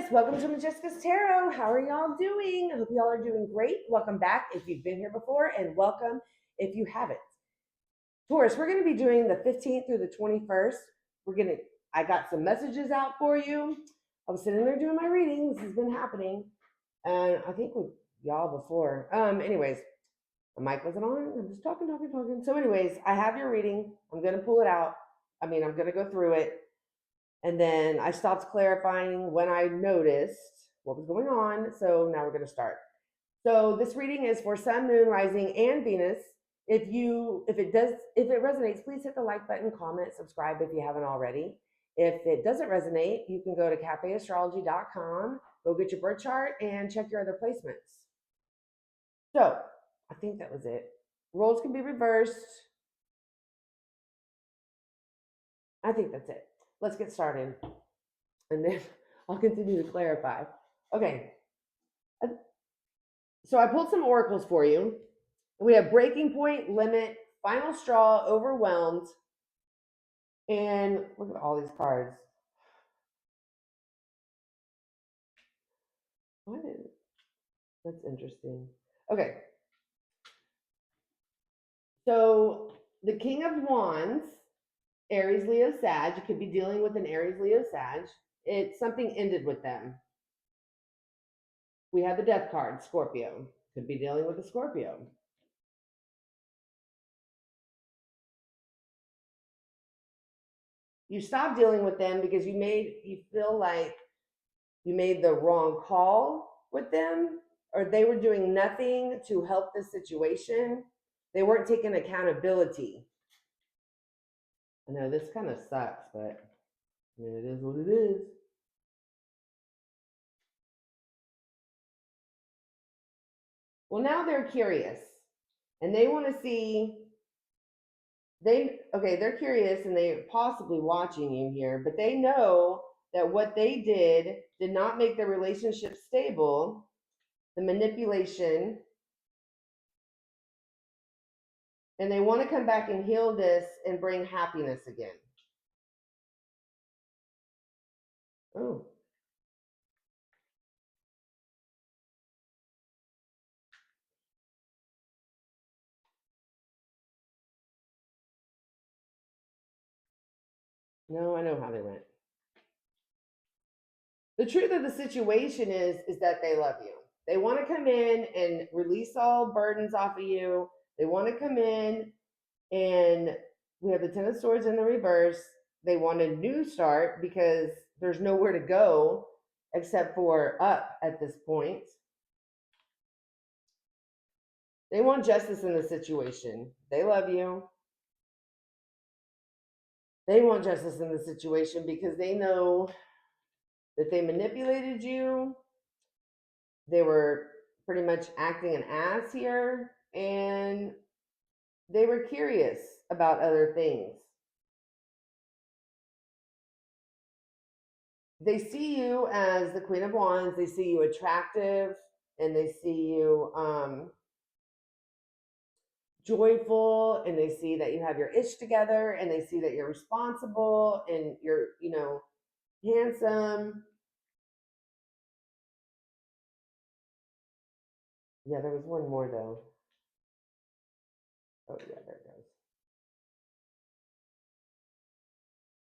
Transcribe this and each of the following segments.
Taurus, welcome to Majesticas Tarot. How are y'all doing? I hope y'all are doing great. Welcome back if you've been here before, and welcome if you haven't. Taurus, we're going to be doing the 15th through the 21st. I got some messages out for you. I was sitting there doing my reading. This has been happening, and I think with y'all before. Anyways, the mic wasn't on. I'm just talking. So anyways, I have your reading. I'm going to pull it out. I'm going to go through it. And then I stopped clarifying when I noticed what was going on. So now we're going to start. So this reading is for Sun, Moon, Rising, and Venus. If it resonates, please hit the like button, comment, subscribe if you haven't already. If it doesn't resonate, you can go to cafeastrology.com, go get your birth chart, and check your other placements. So I think that was it. Roles can be reversed. I think that's it. Let's get started, and then I'll continue to clarify. Okay, so I pulled some oracles for you. We have breaking point, limit, final straw, overwhelmed, and look at all these cards. That's interesting. Okay, so the King of Wands, Aries, Leo, Sag. You could be dealing with an Aries, Leo, Sag. Something ended with them. We have the Death card, Scorpio. Could be dealing with a Scorpio. You stopped dealing with them because you feel like you made the wrong call with them, or they were doing nothing to help the situation. They weren't taking accountability. I know this kind of sucks, but it is what it is. Well, now they're curious, and they want to see. They're curious, and they're possibly watching you here, but they know that what they did not make their relationship stable. The manipulation, and they want to come back and heal this and bring happiness again. Oh. No, I know how they went. The truth of the situation is that they love you. They want to come in and release all burdens off of you. They want to come in, and we have the Ten of Swords in the reverse. They want a new start because there's nowhere to go except for up at this point. They want justice in the situation. They love you. They want justice in the situation because they know that they manipulated you. They were pretty much acting an ass here, and they were curious about other things. They see you as the Queen of Wands. They see you attractive, and they see you joyful, and they see that you have your ish together, and they see that you're responsible, and you're, handsome. Yeah, there was one more though. Oh yeah, there it goes.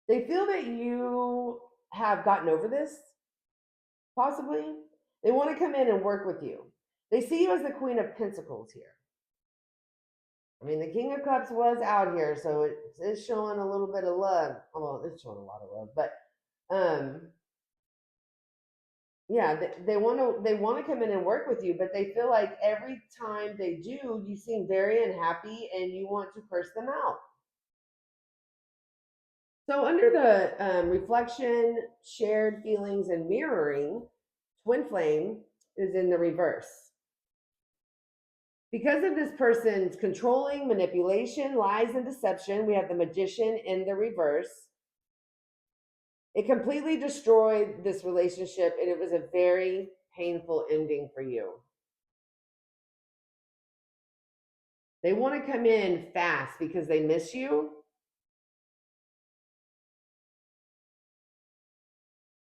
They feel that you have gotten over this, possibly. They want to come in and work with you. They see you as the Queen of Pentacles here. The King of Cups was out here, so it is showing a little bit of love. Well, it's showing a lot of love, but yeah, they want to come in and work with you, but they feel like every time they do, you seem very unhappy and you want to curse them out. So under the reflection, shared feelings, and mirroring, twin flame is in the reverse. Because of this person's controlling, manipulation, lies, and deception, we have the Magician in the reverse. It completely destroyed this relationship, and it was a very painful ending for you. They want to come in fast because they miss you.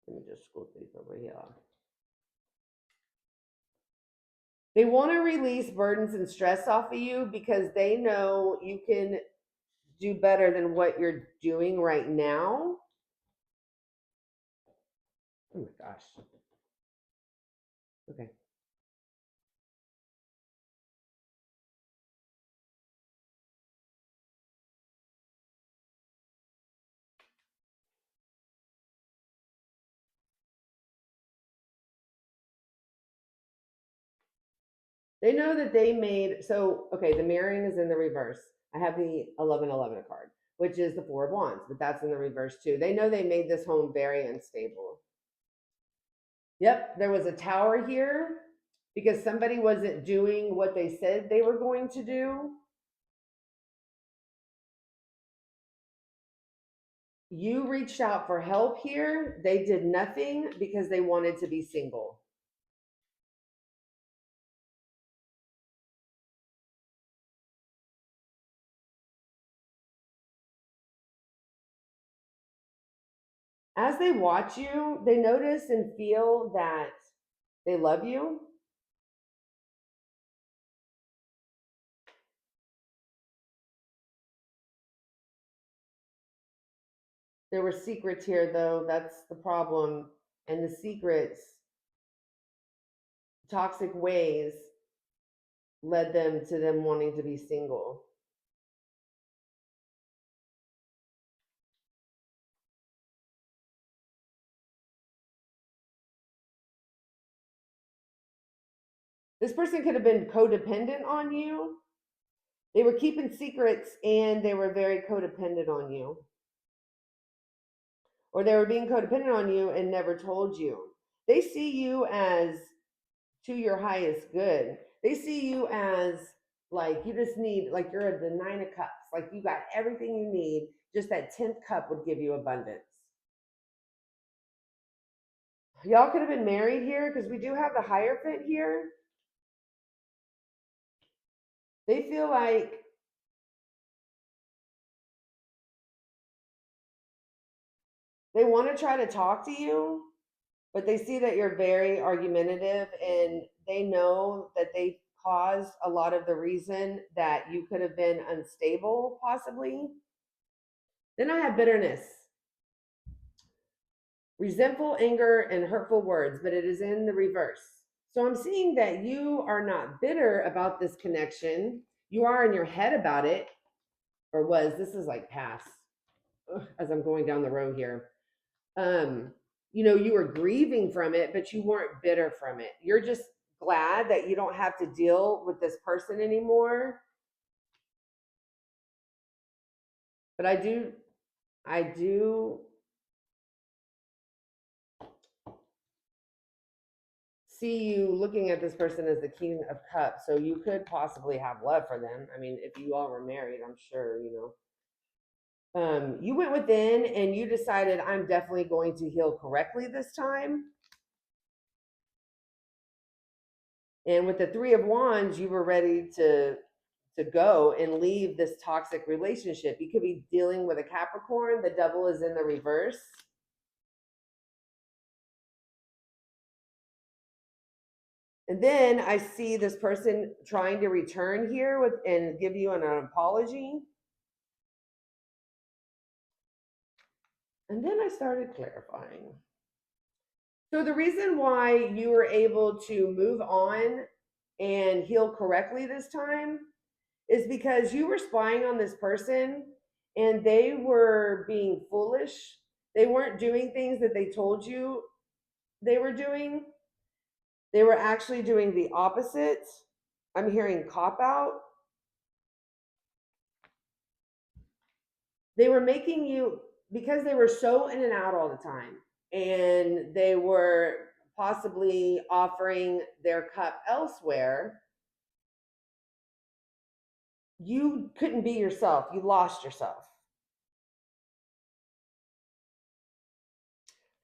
Let me just scroll through over here. They want to release burdens and stress off of you because they know you can do better than what you're doing right now. Oh my gosh. Okay. They know that they made, so, okay, the mirroring is in the reverse. I have the 1111 card, which is the Four of Wands, but that's in the reverse too. They know they made this home very unstable. Yep, there was a tower here because somebody wasn't doing what they said they were going to do. You reached out for help here. They did nothing because they wanted to be single. As they watch you, they notice and feel that they love you. There were secrets here, though. That's the problem. And the secrets, toxic ways, led them to them wanting to be single. This person could have been codependent on you. They were keeping secrets and they were very codependent on you. Or they were being codependent on you and never told you. They see you as to your highest good. They see you as like you just need, like you're at the 9 of Cups, like you got everything you need. Just that 10th cup would give you abundance. Y'all could have been married here because we do have the Hierophant here. They feel like they want to try to talk to you, but they see that you're very argumentative and they know that they caused a lot of the reason that you could have been unstable, possibly. Then I have bitterness, resentful anger, and hurtful words, but it is in the reverse. So I'm seeing that you are not bitter about this connection. You are in your head about it, or was. This is like past as I'm going down the road here. You were grieving from it, but you weren't bitter from it. You're just glad that you don't have to deal with this person anymore. But I do see you looking at this person as the King of Cups. So you could possibly have love for them. I mean, if you all were married, I'm sure, you went within and you decided, I'm definitely going to heal correctly this time. And with the Three of Wands, you were ready to go and leave this toxic relationship. You could be dealing with a Capricorn. The Devil is in the reverse. And then I see this person trying to return here and give you an apology. And then I started clarifying. So the reason why you were able to move on and heal correctly this time is because you were spying on this person and they were being foolish. They weren't doing things that they told you they were doing. They were actually doing the opposite. I'm hearing cop out. They were making you, because they were so in and out all the time, and they were possibly offering their cup elsewhere, you couldn't be yourself. You lost yourself.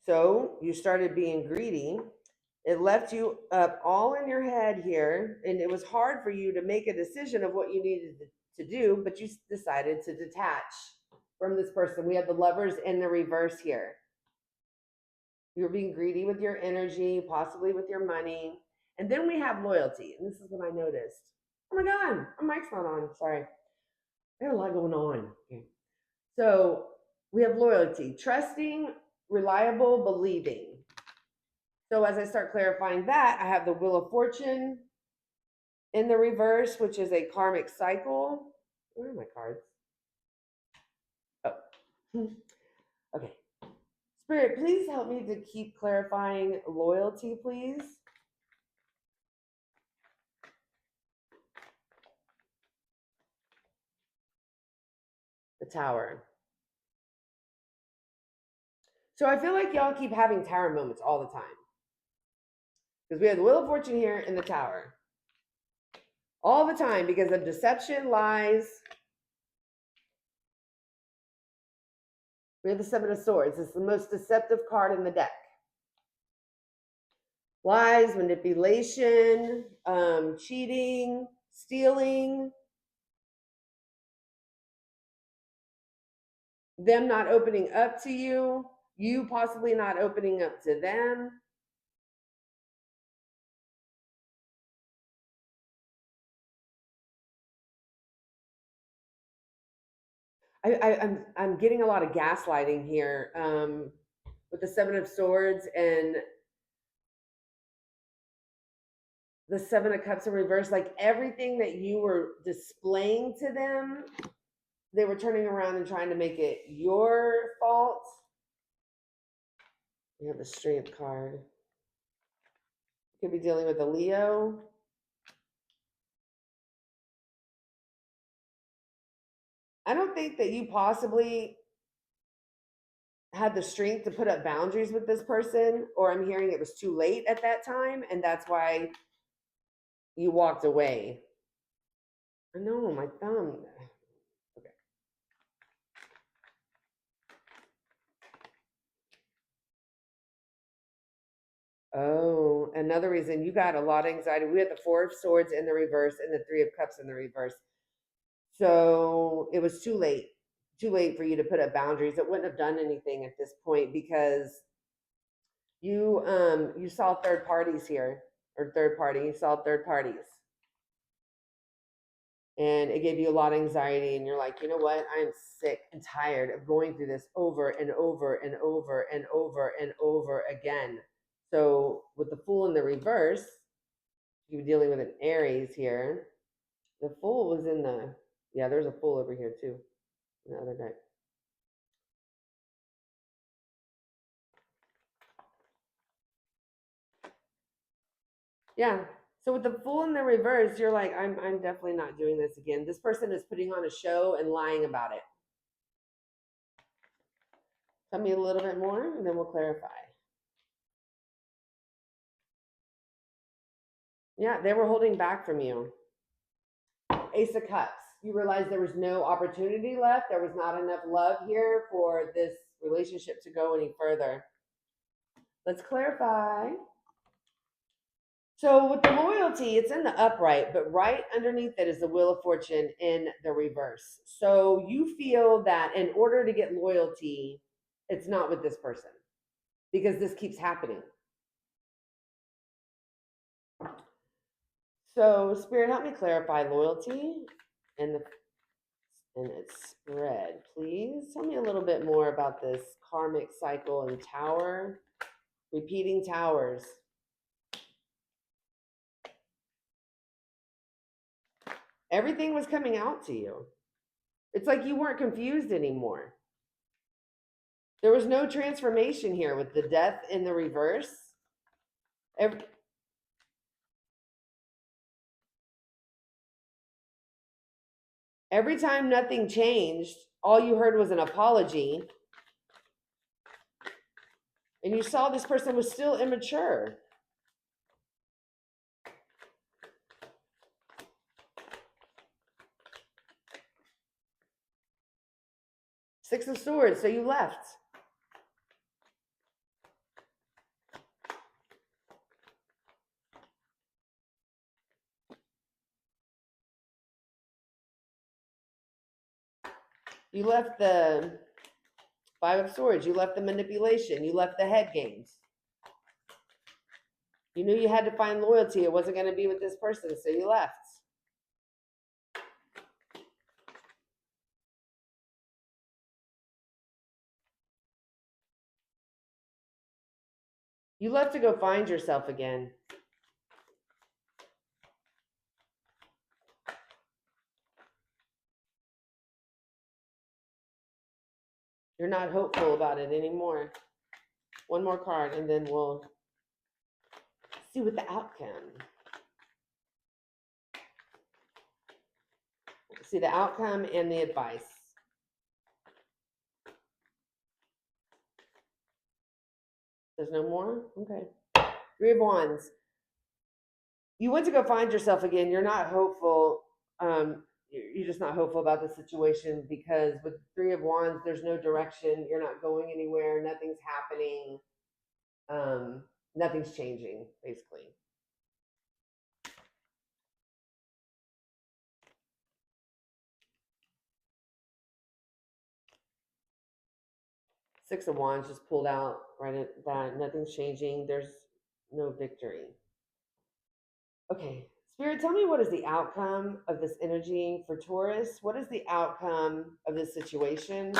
So you started being greedy. It left you up all in your head here, and it was hard for you to make a decision of what you needed to do, but you decided to detach from this person. We have the Lovers in the reverse here. You're being greedy with your energy, possibly with your money. And then we have loyalty. And this is what I noticed. Oh my God, my mic's not on. Sorry. There's a lot going on. Okay. So we have loyalty, trusting, reliable, believing. So as I start clarifying that, I have the Wheel of Fortune in the reverse, which is a karmic cycle. Where are my cards? Oh, okay. Spirit, please help me to keep clarifying loyalty, please. The Tower. So I feel like y'all keep having tower moments all the time. Because we have the Wheel of Fortune here in the Tower. All the time because of deception, lies. We have the Seven of Swords. It's the most deceptive card in the deck. Lies, manipulation, cheating, stealing, them not opening up to you, you possibly not opening up to them. I'm getting a lot of gaslighting here with the Seven of Swords and the Seven of Cups in reverse. Like everything that you were displaying to them, they were turning around and trying to make it your fault. We have the Strength card. You could be dealing with a Leo. I don't think that you possibly had the strength to put up boundaries with this person, or I'm hearing it was too late at that time, and that's why you walked away. I know, my thumb. Okay. Oh, another reason you got a lot of anxiety. We had the Four of Swords in the reverse and the Three of Cups in the reverse. So it was too late for you to put up boundaries. It wouldn't have done anything at this point because you saw third parties here, or third party. You saw third parties. And it gave you a lot of anxiety, and you're like, you know what, I'm sick and tired of going through this over and over and over and over and over again. So with the Fool in the reverse, you were dealing with an Aries here. The Fool was in the, yeah, there's a Fool over here too, in the other deck. Yeah. So with the Fool in the reverse, you're like, I'm definitely not doing this again. This person is putting on a show and lying about it. Tell me a little bit more, and then we'll clarify. Yeah, they were holding back from you. Ace of Cups. You realize there was no opportunity left. There was not enough love here for this relationship to go any further. Let's clarify. So with the loyalty, it's in the upright, but right underneath it is the Wheel of Fortune in the reverse. So you feel that in order to get loyalty, it's not with this person because this keeps happening. So Spirit, help me clarify loyalty and its spread, please. Tell me a little bit more about this karmic cycle and tower, repeating towers. Everything was coming out to you. It's like you weren't confused anymore. There was no transformation here with the Death in the reverse. Every time nothing changed, all you heard was an apology. And you saw this person was still immature. Six of Swords, so you left. You left the Five of Swords. You left the manipulation. You left the head games. You knew you had to find loyalty. It wasn't going to be with this person, so you left. You left to go find yourself again. You're not hopeful about it anymore. One more card, and then we'll see what the outcome. See the outcome and the advice. There's no more? Okay. Three of Wands. You went to go find yourself again. You're not hopeful. You're just not hopeful about the situation because with Three of Wands, there's no direction. You're not going anywhere. Nothing's happening. Nothing's changing, basically. Six of Wands just pulled out right at that. Nothing's changing. There's no victory. Okay. Spirit, tell me what is the outcome of this energy for Taurus? What is the outcome of this situation?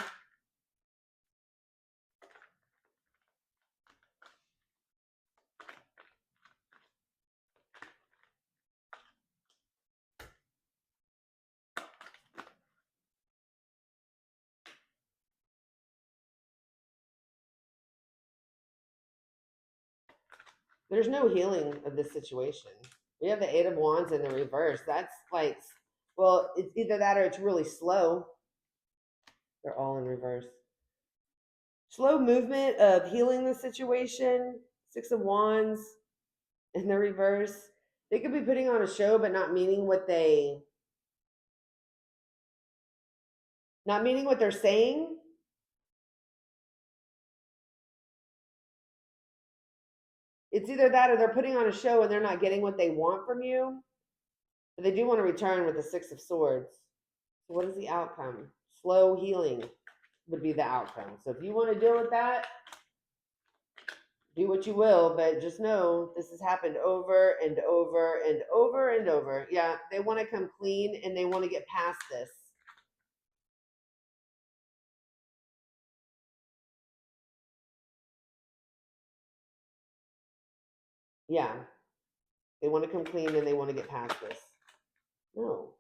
There's no healing of this situation. We have the Eight of Wands in the reverse. That's like, well, it's either that or it's really slow. They're all in reverse. Slow movement of healing the situation. Six of Wands in the reverse. They could be putting on a show, but not meaning what they're saying. It's either that or they're putting on a show and they're not getting what they want from you. But they do want to return with the Six of Swords. So what is the outcome? Slow healing would be the outcome. So if you want to deal with that, do what you will, but just know this has happened over and over and over and over. Yeah, they want to come clean and they want to get past this. Yeah, they want to come clean and they want to get past this. No.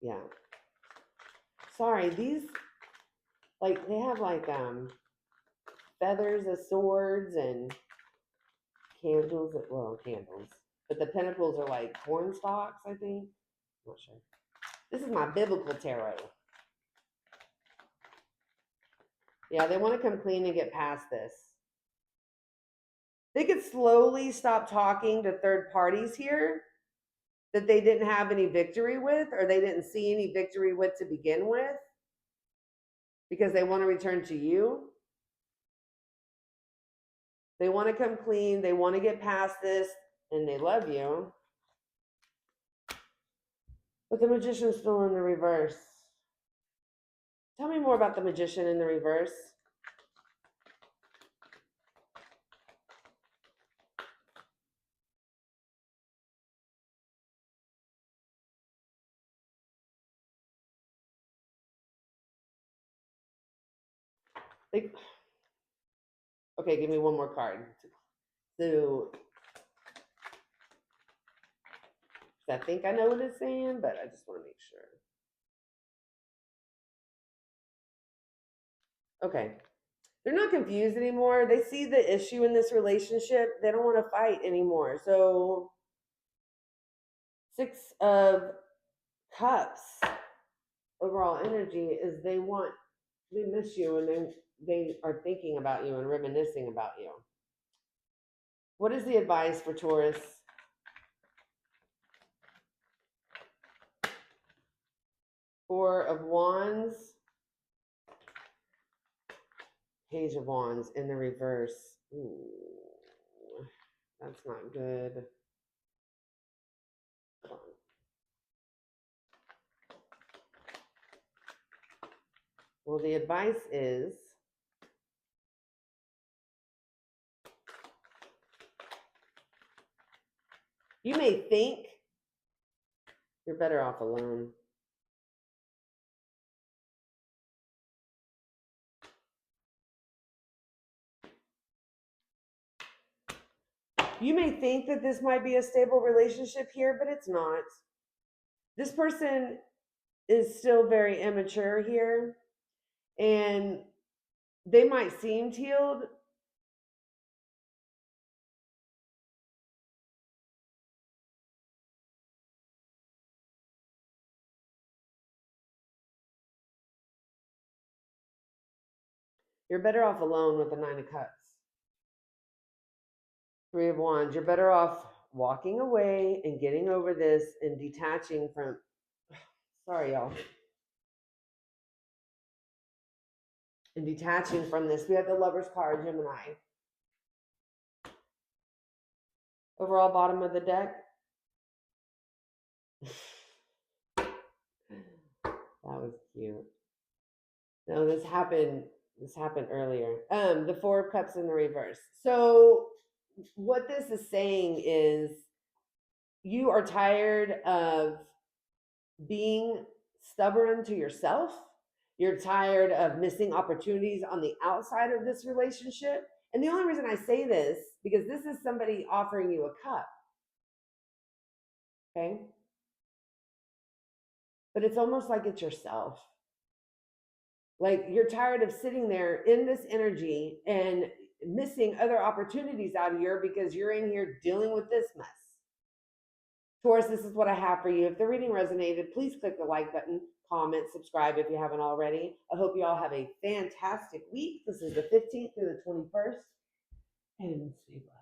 Yeah. Sorry, these, like, they have like feathers of swords and candles. Well, candles. But the pentacles are like corn stalks, I think. I'm not sure. This is my biblical tarot. Yeah, they want to come clean and get past this. They could slowly stop talking to third parties here that they didn't have any victory with or they didn't see any victory with to begin with because they want to return to you. They want to come clean. They want to get past this and they love you. But the Magician's still in the reverse. Tell me more about the Magician in the reverse. Okay, give me one more card. So, I think I know what it's saying, but I just want to make sure. Okay. They're not confused anymore. They see the issue in this relationship. They don't want to fight anymore. So, Six of Cups overall energy is they miss you and they are thinking about you and reminiscing about you. What is the advice for Taurus? Four of Wands. Page of Wands in the reverse. Ooh, that's not good. Hold on. Well, the advice is You may think you're better off alone. You may think that this might be a stable relationship here, but it's not. This person is still very immature here, and they might seem healed. You're better off alone with the Nine of Cups. Three of Wands. You're better off walking away and getting over this and detaching from. Sorry, y'all. And detaching from this. We have the Lover's card, Gemini. Overall, bottom of the deck. That was cute. No, this happened earlier. The Four of Cups in the reverse. So what this is saying is you are tired of being stubborn to yourself. You're tired of missing opportunities on the outside of this relationship. And the only reason I say this, because this is somebody offering you a cup. Okay? But it's almost like it's yourself. Like you're tired of sitting there in this energy and missing other opportunities out here because you're in here dealing with this mess. Taurus, this is what I have for you. If the reading resonated, please click the like button, comment, subscribe if you haven't already. I hope you all have a fantastic week. This is the 15th through the 21st. And stay blessed.